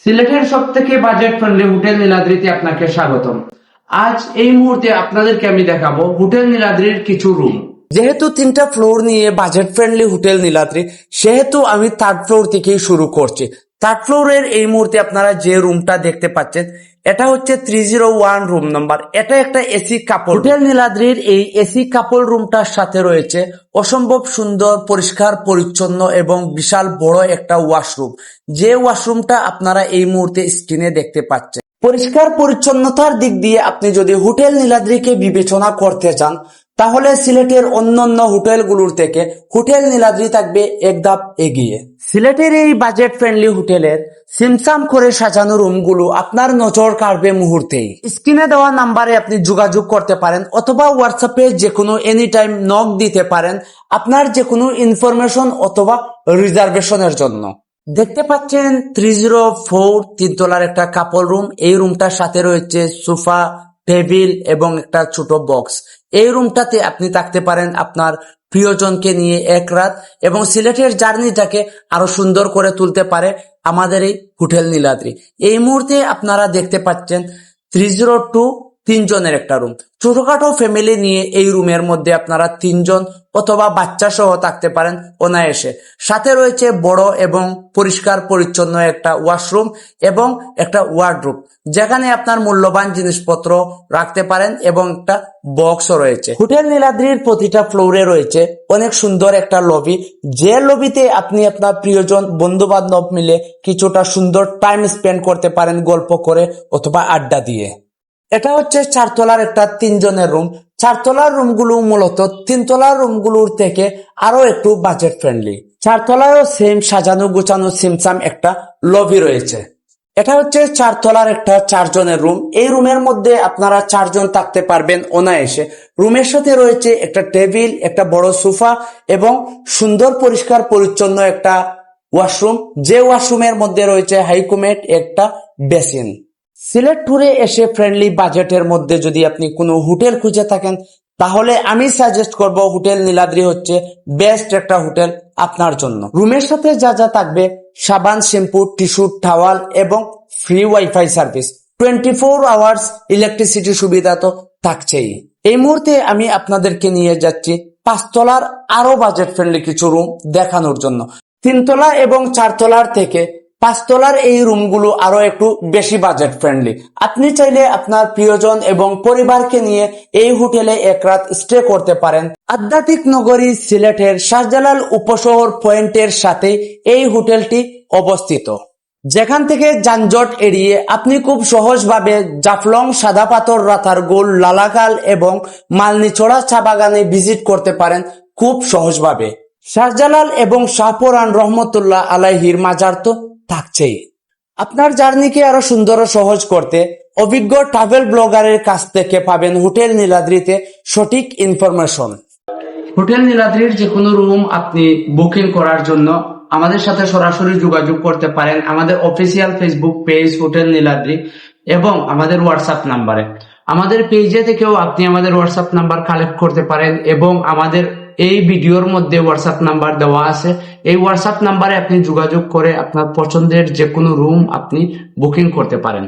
সিলেটের সব থেকে বাজেট ফ্রেন্ডলি হোটেল নীলাদ্রিতে আপনাকে স্বাগতম। আজ এই মুহূর্তে আপনাদেরকে আমি দেখাবো হোটেল নীলাদ্রির কিছু রুম। যেহেতু 3টা ফ্লোর নিয়ে বাজেট ফ্রেন্ডলি হোটেল নীলাদ্রি, সেহেতু আমি 3rd ফ্লোর থেকেই শুরু করছি। 3rd ফ্লোরের এই মুহূর্তে আপনারা যে রুমটা দেখতে পাচ্ছেন, এটা হচ্ছে 301 রুম নাম্বার। এটা একটা এসি কাপল। হোটেল নীলাদ্রির এই এসি কাপল রুমটার সাথে রয়েছে অসম্ভব সুন্দর, পরিষ্কার পরিচ্ছন্ন এবং বিশাল বড় একটা ওয়াশরুম। যে ওয়াশরুমটা আপনারা এই মুহূর্তে স্ক্রিনে দেখতে পাচ্ছেন। পরিষ্কার পরিচ্ছন্নতার দিক দিয়ে আপনি যদি হোটেল নীলাদ্রিকে বিবেচনা করতে চান, তাহলে সিলেটের অন্যান্য হোটেলগুলোর থেকে হোটেল নীলাদ্রি থাকবে এক ধাপ এগিয়ে। সিলেটের এই বাজেট ফ্রেন্ডলি হোটেলের সিমসাম করে সাজানো রুমগুলো আপনার নজর কাড়বে মুহূর্তেই। স্ক্রিনে দেওয়া নাম্বারে আপনি যোগাযোগ করতে পারেন অথবা হোয়াটসঅ্যাপে যে কোনো এনি টাইম নক দিতে পারেন আপনার যে কোনো ইনফরমেশন অথবা রিজার্ভেশনের জন্য। দেখতে পাচ্ছেন 304 3তলার একটা কাপল রুম। এই রুমটার সাথে রয়েছে সোফা, টেবিল এবং একটা ছোট বক্স। এই রুমটাতে আপনি থাকতে পারেন আপনার প্রিয়জনকে নিয়ে এক রাত, এবং সিলেটের জার্নিটাকে আরো সুন্দর করে তুলতে পারে আমাদের এই হোটেল নীলাদ্রি। এই মুহূর্তে আপনারা দেখতে পাচ্ছেন 302 3 জনের একটা রুম। ছোটখাটো ফ্যামিলি নিয়ে এই রুমের মধ্যে আপনারা 3 জন অথবা বাচ্চা সহ থাকতে পারেন অনায়াসে। সাথে রয়েছে বড় এবং পরিষ্কার পরিচ্ছন্ন একটা ওয়াশরুম এবং একটা ওয়ার্ডরোব, যেখানে আপনার মূল্যবান জিনিসপত্র রাখতে পারেন, এবং একটা বক্সও রয়েছে। হোটেল নীলাদ্রির প্রতিটা ফ্লোরে রয়েছে অনেক সুন্দর একটা লবি, যে লবিতে আপনি আপনার প্রিয়জন, বন্ধু বান্ধব মিলে কিছুটা সুন্দর টাইম স্পেন্ড করতে পারেন গল্প করে অথবা আড্ডা দিয়ে। এটা হচ্ছে 4 তলার একটা 3 জনের রুম। 4 তলার রুমগুলো মূলত 3 তলার রুমগুলোর থেকে আরো একটু বাজেট ফ্রেন্ডলি। 4 তলায়ও সেম সাজানো গোছানো সিমসাম একটা লবি রয়েছে। এটা হচ্ছে 4 তলার একটা 4 জনের রুম। এই রুমের মধ্যে আপনারা 4 জন থাকতে পারবেন অনায়াসে। রুমের সাথে রয়েছে একটা টেবিল, একটা বড় সোফা এবং সুন্দর পরিষ্কার পরিচ্ছন্ন একটা ওয়াশরুম, যে ওয়াশরুমের মধ্যে রয়েছে হাইকোমেট একটা বেসিন। সিলেট ট্যুরে এসে ফ্রেন্ডলি বাজেটের মধ্যে যদি আপনি কোনো হোটেল খুঁজে থাকেন, তাহলে আমি সাজেস্ট করব হোটেল নীলাদ্রি হচ্ছে বেস্ট একটা হোটেল আপনার জন্য। রুমের সাথে যা যা থাকবে, সাবান, শ্যাম্পু, টিস্যু, টাওয়াল এবং free wifi service. 24 hours electricity সুবিধা তো থাকছেই। এই মুহূর্তে আমি আপনাদেরকে নিয়ে যাচ্ছি 5 তলার আরো বাজেট ফ্রেন্ডলি কিছু রুম দেখানোর জন্য। 3 তলা এবং 4 তলার থেকে 5 তলার এই রুমগুলো আরো একটু বেশি বাজেট ফ্রেন্ডলি। আপনি চাইলে আপনার প্রিয়জন এবং পরিবারকে নিয়ে এই হোটেলে এক রাত স্টে করতে পারেন। আধ্যাত্মিক নগরী সিলেটের শাহজালাল উপশহর পয়েন্টের সাথে এই হোটেলটি অবস্থিত, যেখান থেকে যানজট এড়িয়ে আপনি খুব সহজভাবে জাফলং, সাদা পাথর, রাতারগুল, লালাকাল এবং মালনীছড়া চা বাগানে ভিজিট করতে পারেন খুব সহজভাবে। শাহজালাল এবং শাহপরান রহমতুল্লাহ আলাইহির মাজার তো থাকছেই। আপনার জার্নিকে আরো সুন্দর ও সহজ করতে অভিজ্ঞ ট্রাভেল ব্লগারের কাছ থেকে পাবেন হোটেল নীলাদ্রিতে সঠিক ইনফরমেশন। হোটেল নীলাদ্রির যে কোনো রুম আপনি বুকিং করার জন্য আমাদের সাথে সরাসরি যোগাযোগ করতে পারেন আমাদের official Facebook page hotel Niladri এবং আমাদের হোয়াটসঅ্যাপ নাম্বারে। আমাদের পেজে থেকেও আপনি আমাদের হোয়াটসঅ্যাপ নাম্বার কালেক্ট করতে পারেন, এবং আমাদের এই ভিডিওর মধ্যে হোয়াটসঅ্যাপ নাম্বার দেওয়া আছে। এই হোয়াটসঅ্যাপ নাম্বারে আপনি যোগাযোগ করে আপনার পছন্দের যে কোনো রুম আপনি বুকিং করতে পারেন।